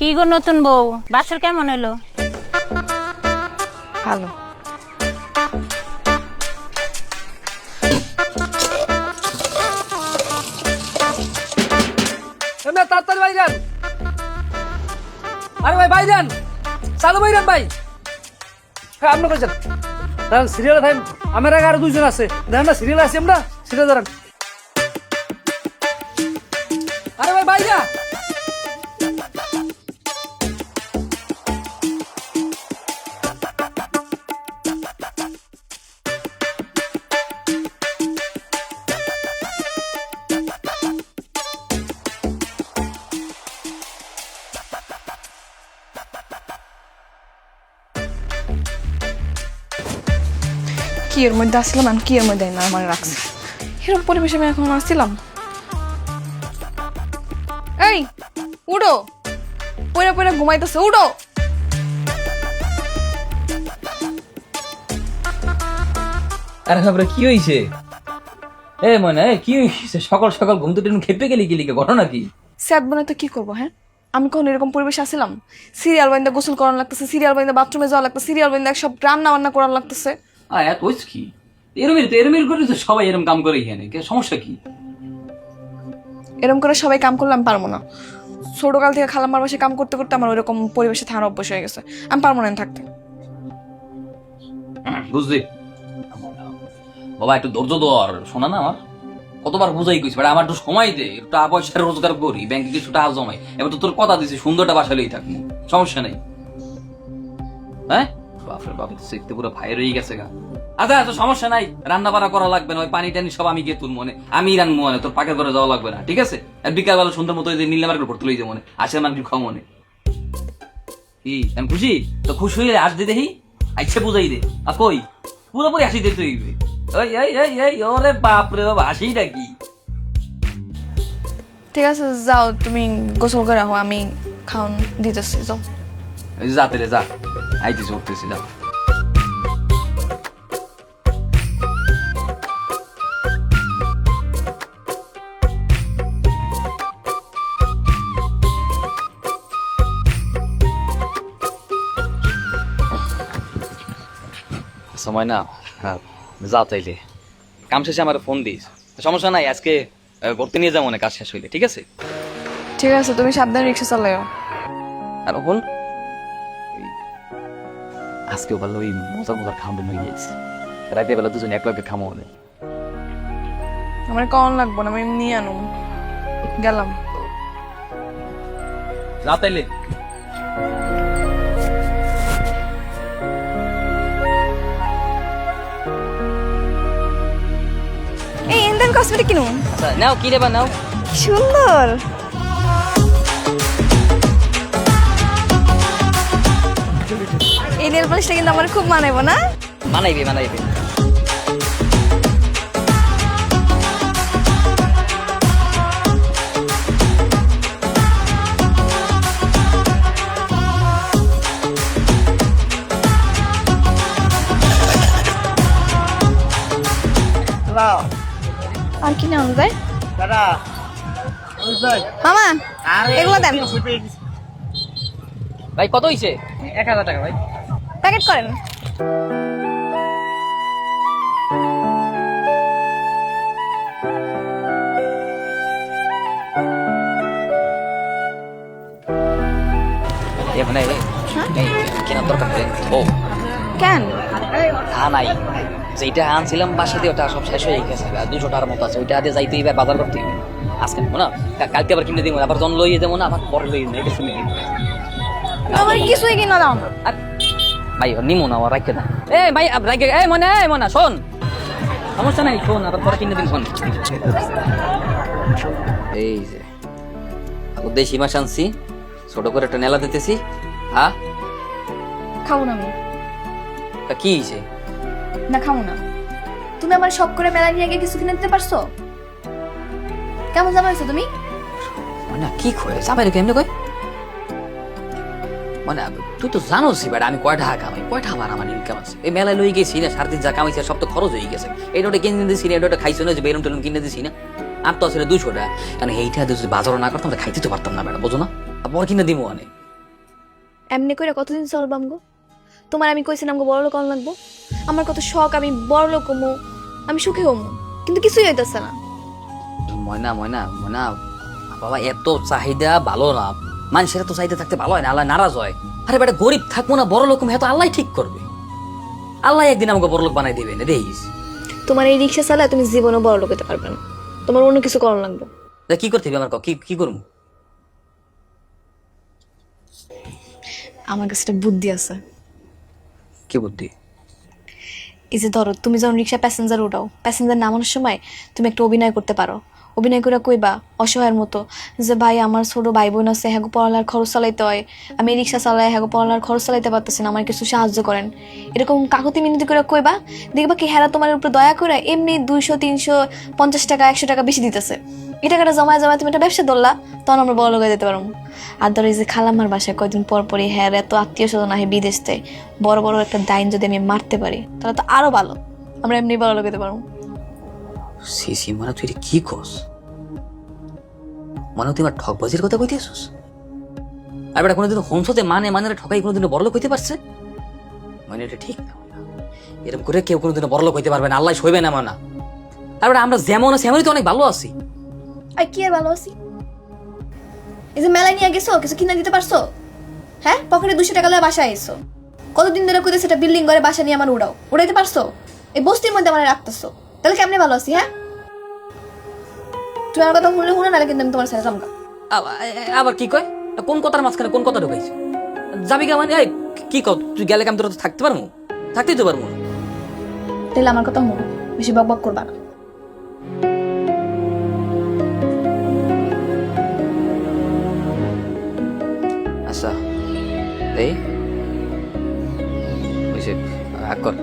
কি গো নতুন বউ, বাসর কেমন হলো? ভালো। তাড়াতাড়ি ভাইজান, আরে ভাই ভাইজান, চালু ভাইজান ভাই। হ্যাঁ আপনি কইছেন দাঁড়ান, সিরিয়ালে থাকেন। আমার আগে আরো দুইজন আছে, দেখেন না সিরিয়ালে আছি আমরা, সিরিয়াল দাঁড়ান। আরে ভাই ভাইজা, কি এর মধ্যে আসলাম আমি, কি এর মধ্যে না আমার রাখছি, এরকম পরিবেশে আমি এখন আসছিলাম। এই উড়ো, পরে পরে ঘুমাইতেছে, উড়ো। আরে তারপরে কি হয়েছে? এ মনে কি হয়েছে? সকাল সকাল ঘুম থেকে খেপে গেলি কি লিখে, ঘটনা কি? স্যাদ বনে তো কি করবো? হ্যাঁ, আমি কখন এরকম পরিবেশে আসছিলাম? সিরিয়াল বাইন্দা গোসল করানো লাগতেছে, সিরিয়াল বাইন্দা বাথরুমে যাওয়া লাগতেছে, সিরিয়াল বাইন্দা সব রান্না বান্না করানো লাগতেছে। এত হয়েছে কি? এরমের করে তো সবাই এরম কাম করে এখানে, সমস্যা কি? এরকম করে সবাই কাম করলে আমি পারবো না। ছোটকাল থেকে খালাম্মার বাসায় কাম করতে করতে আমার ওইরকম পরিবেশে থাকার অভ্যাস হয়ে গেছে, আমি পারবো না থাকতে। বুঝলি বাবা, একটু ধৈর্য ধর, শোনা না আমার কতবার বুঝাই কইছি, বাট আমার একটু সময় দে, একটু টাকা পয়সা রোজগার করি, ব্যাংকে কিছু টাকা জমাই। এবার তো তোর কথা দিছি সুন্দরটা বাসালেই থাকবো, সমস্যা নেই। হ্যাঁ বাপরে বাপ, দেখতে পুরো ফায়ার হয়ে গেছে গা। আচ্ছা আচ্ছা সমস্যা নাই, রান্না বান্না করা লাগবে না, ওই পানি টানি সব আমি গিয়ে তুল মনে, আমি রান্না মনে, তোর পাকের ঘরে যাওয়া লাগবে না, ঠিক আছে? আর বিকাল বেলা সুন্দর মতো নীল মার্কেট ভর্তি লই যে মনে, আসে মানে খাও মনে। কি আমি খুশি তো, খুশি হয়ে আস দে দেখি, আইসে বুঝাই দে। আর কই পুরোপুরি হাসি দিতে হইবে। ওই এই এই এই ওরে বাপ রে বাপ, হাসিটা কি? ঠিক আছে যাও, তুমি গোসল করে রাখো, আমি খাওন দিতেছি, যাও। যা তেলে যা, আইতেছি উঠতেছি, যা। সময় না, হ্যাঁ যা তাইলে, কাম শেষে আমার ফোন দিস, সমস্যা নাই। আজকে ঘুরতে নিয়ে যাবো না, কাজ শেষ হইলে, ঠিক আছে? ঠিক আছে, তুমি সাবধানে রিক্সা চালাও। আর বল, আজকেও ভালো ওই মজার মজার খাওয়ানো হয়ে গেছে, রাতে বেলা দুজন এক লগে খামো হবে। আমার কখন লাগবো না, আমি নিয়ে আনো, গেলাম। যা তাইলে। এই ইন্ডিয়ান কসমেটিক কিনুন। আচ্ছা নাও, কি নেবা নাও। সুন্দর। এই নেল পলিশটা কিন্তু আমার খুব মানাইবো না? মানাইবে মানাইবে। আর কি নেওয়া যায়? মামা এগুলো দেন। ভাই কত হইছে? 1000 টাকা ভাই। প্যাকেট করেন। মানে কেনার দরকার নেই। ও কেন? নাই, যেটা আনছিলাম বাসা দিয়ে ওটা সব শেষ হয়ে গেছে, আর 200 টাকার মতো আছে, ওইটা দিয়ে যাইতে এবার বাজার করতে হবে। আজকে নেবো না, কালকে আবার কিনে দিব, আবার জন লইয়ে দেবো না, আবার পরে লইয়ে দেবো, এটা শুনে আমার কিছুই কিনা দাও না। ভাই নিমো না, রাখে না। এ ভাই রাখে, এই মনে শোন, সমস্যা নাই, শোন আবার পরে কিনে দিন। শোন এই যে দেশি মাছ আনছি, ছোট করে একটা নেলা দিতেছি। হ্যাঁ খাবো না আমি। তা কি হয়েছে? না খাবো না। তুমি আমার শখ করে মেলা নিয়ে গিয়ে কিছু কিনে দিতে পারছো? কেমন জামাইছো তুমি? মানে কি করে যাবে কেমনে কই, মানে তুই তো জানোসই বেটা আমি কয়টা কামাই, কয়টা আমার ইনকাম আছে। এই মেলায় লই গেছি না, সারাদিন যা কামাইছে সব তো খরচ হয়ে গেছে। এটা ওটা কিনে দিছি না, এটা ওটা খাইছো না, যে বেলুন টেলুন কিনে দিছি না, আর তো আসলে 200 টাকা। কারণ এইটা যদি বাজারও না করতাম খাইতে তো পারতাম না বেটা, বোঝো না? পর কিনে দিব অনেক। এমনি করে কতদিন চলবাম গো? তোমার আমি কইছিলাম গো বড় লোক হওয়া লাগবো, আমার কত শখ আমি বড় লোক হমু, আমি সুখী হমু, কিন্তু কিছুই হইতেছে না। ময়না ময়না ময়না বাবা, এত চাহিদা ভালো না, মানুষের তো চাহিদা থাকতে ভালো হয় না, আল্লাহ নারাজ হয়। আরে বেটা গরিব থাকবো না বড় লোক হ্যাঁ, আল্লাহ ঠিক করবে, আল্লাহ একদিন আমাকে বড় লোক বানাই দেবেন দেখিস। তোমার এই রিক্সা চালায় তুমি জীবনও বড় লোক হতে পারবে না, তোমার অন্য কিছু করার লাগবে। কি করতে হবে আমার, কি করবো? আমার কাছে একটা বুদ্ধি আছে। কি বুদ্ধি? এই যে ধরো তুমি যখন রিক্সা প্যাসেঞ্জার উঠাও, প্যাসেঞ্জার নামানোর সময় তুমি একটা অভিনয় করতে পারো। অভিনয় করে কইবা অসহায়ের মতো যে ভাই আমার ছোট ভাই বোন আছে, হ্যাঁ পড়ালার খরচ চালাইতে হয়, আমি রিক্সা চালাই, হ্যাঁ পড়ালার খরচ চালাইতে পারতেছি না, আমার কিছু সাহায্য করেন। এরকম কাকুতি মিনতি করে কইবা, দেখবা কি হ্যাঁ তোমার উপর দয়া করে এমনি 200, 350 টাকা 100 টাকা বেশি দিতেছে। এই টাকাটা জমায় জমায় তুমি একটা ব্যবসা ধরলা, তখন আমরা বড় লোক হয়ে যেতে পারবো। আর ধরো এই যে খালাম্মার বাসায় কয়দিন পর পরই হ্যাঁ এত আত্মীয় স্বজন আহে বিদেশ থেকে, বড় বড় একটা দাইন যদি আমি মারতে পারি তাহলে তো আরো ভালো, আমরা এমনি বড় লোক হতে পারবো। সিসি মানে তুই এটা কি কস? মানে তুই আমার ঠকবাজির কথা কইতে আসছিস? আর বেটা কোনোদিন হোমসতে মানে ঠকাই কোনোদিন বড়লোক হইতে পারছে? মানে এটা ঠিক না, এরকম করে কেউ কোনোদিন বড়লোক হইতে পারবে না, আল্লাহ সইবে না মানা। আর বেটা আমরা যেমন আছি এমনই তো অনেক ভালো আছি। আর কি আর ভালো আছি? এই যে মেলায় নিয়ে গেছো, কিছু কিনা দিতে পারছো? হ্যাঁ, পকেটে 200 টাকা লয়ে বাসায় এসো, কতদিন ধরে কইতে সেটা বিল্ডিং করে বাসা নিয়ে আমার উড়াইতে পারছো? এই বস্তির মধ্যে আমার রাখতেছো, তাহলে কেমনে ভালো আছি? হ্যাঁ, তুই আমার কথা শুনলে শুনে, নাহলে কিন্তু আমি তোমার সাথে জমকা। আবার কি কয়? কোন কথার মাঝখানে কোন কথা ঢুকাইছে? যাবি কে মানে? এই কি কও তুই? গেলে আমি তোর থাকতে পারবো? থাকতেই তো পারবো না। তাহলে আমার কথা শুনো, বেশি বকবক করবা না। আচ্ছা এই বুঝে কর।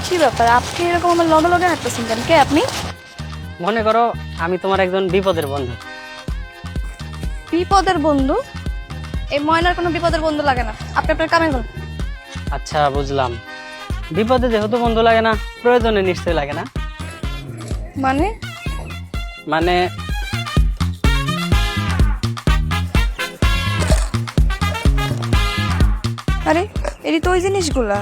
কি ব্যাপার, আপনি এরকম আমার লগে লগে হাঁটতেছেন কেন? কে আপনি? মনে করো আমি তোমার একজন বিপদের বন্ধু। বিপদের বন্ধু? এই ময়নার কোনো বিপদের বন্ধু লাগে না, আপনি আপনার কামে করুন। আচ্ছা বুঝলাম, বিপদে যেহেতু বন্ধু লাগে না, প্রয়োজনে নিশ্চয়ই লাগে না। মানে মানে আরে এটি তো ওই জিনিসগুলা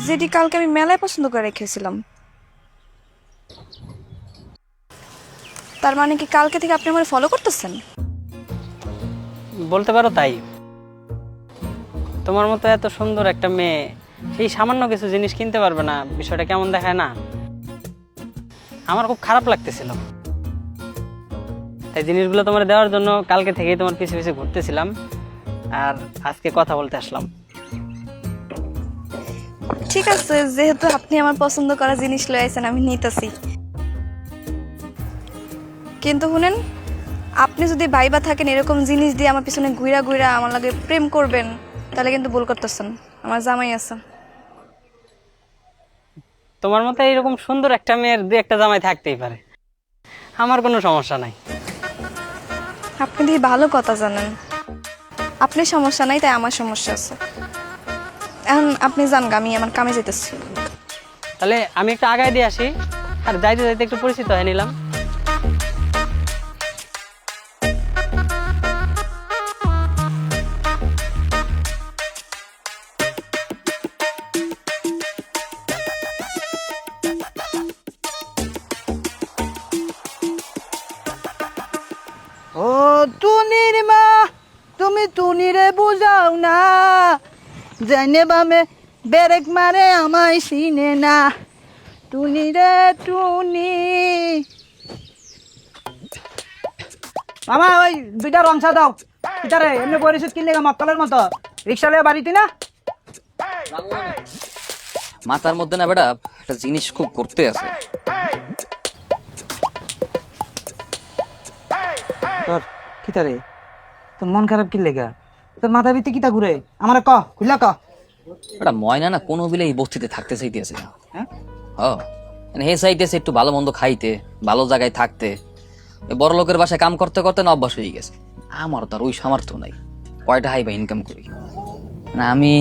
যেটি কালকে আমি মেলায় পছন্দ করে রেখেছিলাম। তার মানে কি কালকে থেকে আপনি আমার ফলো করতেছেন? বলতে পারো তাই। তোমার মতো এত সুন্দর একটা মেয়ে এই সামান্য কিছু জিনিস কিনতে পারবে না, বিষয়টা কেমন দেখায় না? আমার খুব খারাপ লাগতেছিল, তাই জিনিসগুলো তোমার দেওয়ার জন্য কালকে থেকেই তোমার পিছে পিছে ঘুরতেছিলাম, আর আজকে কথা বলতে আসলাম। ঠিক আছে, যেহেতু আপনি আমার পছন্দ করা জিনিস লয়ে আইছেন আমি নিতেছি, কিন্তু শুনেন আপনি যদি ভাইবা থাকেন এরকম জিনিস দিয়ে আমার পিছনে ঘুরা ঘুরা আমার লাগে প্রেম করবেন, তাহলে কিন্তু ভুল করতেছেন। আমার জামাই আছে। তোমার মতো এইরকম সুন্দর একটা মেয়ের দু একটা জামাই থাকতেই পারে, আমার কোনো সমস্যা নাই। আপনি দিয়ে ভালো কথা জানেন, আপনি সমস্যা নাই তাই আমার সমস্যা আছে। এখন আপনি যান গা, আমি আমার কামে যেতেছি। তাহলে আমি একটু আগায় দিয়ে আসি, আর যাইতে যাইতে একটু পরিচিত হয়ে নিলাম। ও টুনির মা, তুমি টুনিরে বুঝাও না, জানে বামে বেরেক মারে আমায় চিনে না। টুনি রে টুনি, মামা ওই দুইটা রংসা দাও কিতারে এমনি পরিচিত কিনলে মক্কলের মতো রিক্সা লিয়ে বাড়িতে না মাথার মধ্যে না বেটা একটা জিনিস খুব করতে আছে। তোর কিতারে তোর মন খারাপ কি লেগা তোর মাথা ভিতরে কিতা ঘুরে আমার ক খুললা ক বেটা ময়না না কোনো বিলে এই বস্তিতে থাকতে চাইতেছে না। হ্যাঁ? হে চাইতেছে একটু ভালো মন্দ খাইতে, ভালো জায়গায় থাকতে। এই বড় লোকের বাসায় কাম করতে করতে না অভ্যাস হয়ে গেছে। আমার তার ওই সামর্থ্য নাই, কয়টা হাই বা ইনকাম করি না। আমি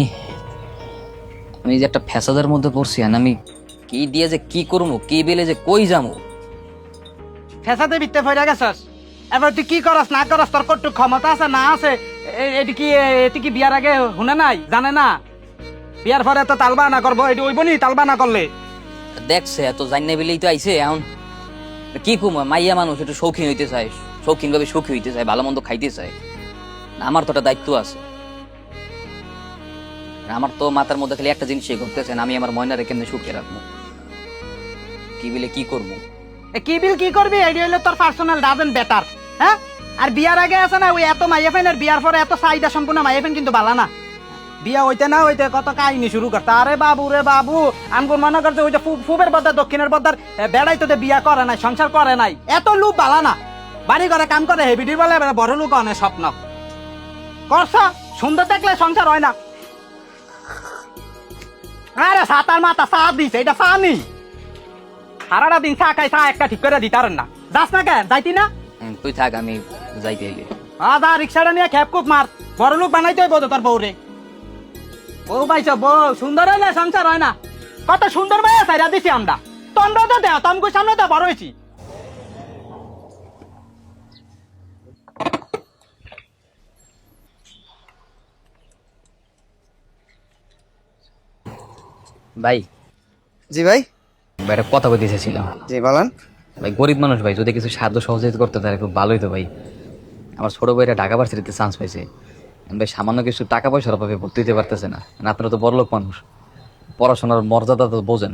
যে একটা ফ্যাসাদের মধ্যে পড়ছি, আর আমি কি দিয়ে যে কি করবো, কি বেলে যে কই যাবো। ফেসাতে বিত্তে ফইরা গেছস এবার তুই কি করস না করস তোর কটুক ক্ষমতা আছে না আছে এটি কি বিয়ার আগে শুনে নাই জানে না বিয়ার পরে তো তালবা না করবো এটি ওইব নি তালবা না করলে দেখছে এত জান্নে বেলেই তো আইছে। এখন কি কম, মাইয়া মানুষ একটু শৌখিন হইতে চায়, শৌখিন ভাবে সুখী হইতে চায়, ভালো মন্দ খাইতে চায়। আমার তো একটা দায়িত্ব আছে। আমার তো মাথার মধ্যে খালি একটা জিনিসই ঘটতেছে, আমি আমার ময়নারে কেমনে সুখে রাখবো, কি বলে কি করবো। কি বিল কি করবি এটি হইলো তোর পার্সোনাল ডাজেন্ট বেটার। হ্যাঁ আর বিয়ার আগে আছে না ওই এত মাইয়া ফেন আর বিয়ার পরে এত চাহিদা সম্পূর্ণ মাইয়া ফেন কিন্তু বালা না। বিয়া হইতে না হইতে কত কাহিনী শুরু করতে আরে বাবু রে বাবু আমগুন মনে করছে ওই যে ফুবের বদ্দার দক্ষিণের বদ্দার বেড়াই তোদের বিয়া করে নাই সংসার করে নাই এত লোক বালা না বাড়ি ঘরে কাম করে হেবিডির বলে বড় লোক অনেক স্বপ্ন করছ সুন্দর দেখলে সংসার হয় না। আরে সাতার মাথা চা দিছে এটা চা নি সারাটা দিন চা খাই চা একটা ঠিক করে দিতারেন না যাস না কেন যাইতি না তুই থাক, আমি যাইতে এলে। যা রিক্সাটা নিয়ে খেপ খুব মার বড় লোক বানাইতে হইব তো তোর বউরে। বউ পাইছ বউ সুন্দর হয় না সংসার হয় না কত সুন্দর ভাই সাইরা দিছি আমরা তন্দ্র তো দেও তমকুর সামনে তো বড় হয়েছি। ভাই জি ভাই ভাই একটা কথা বলতে চাইছিলাম। জি বলেন। ভাই গরিব মানুষ ভাই, যদি কিছু সাহায্য সহযোগিতা করতে তাহলে খুব ভালোই তো ভাই। আমার ছোট ভাইরা ঢাকা ভার্সিটিতে চান্স পাইছে, ভাই সামান্য কিছু টাকা পয়সার অভাবে ভর্তি দিতে পারতেছে না। আপনারা তো বড়লোক মানুষ, পড়াশোনার মর্যাদা তো বোঝেন,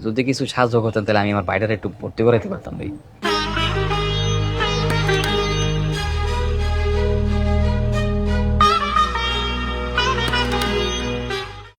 যদি কিছু সাহায্য করতেন তাহলে আমি আমার বাইরে একটু ভর্তি করাইতে পারতাম ভাই।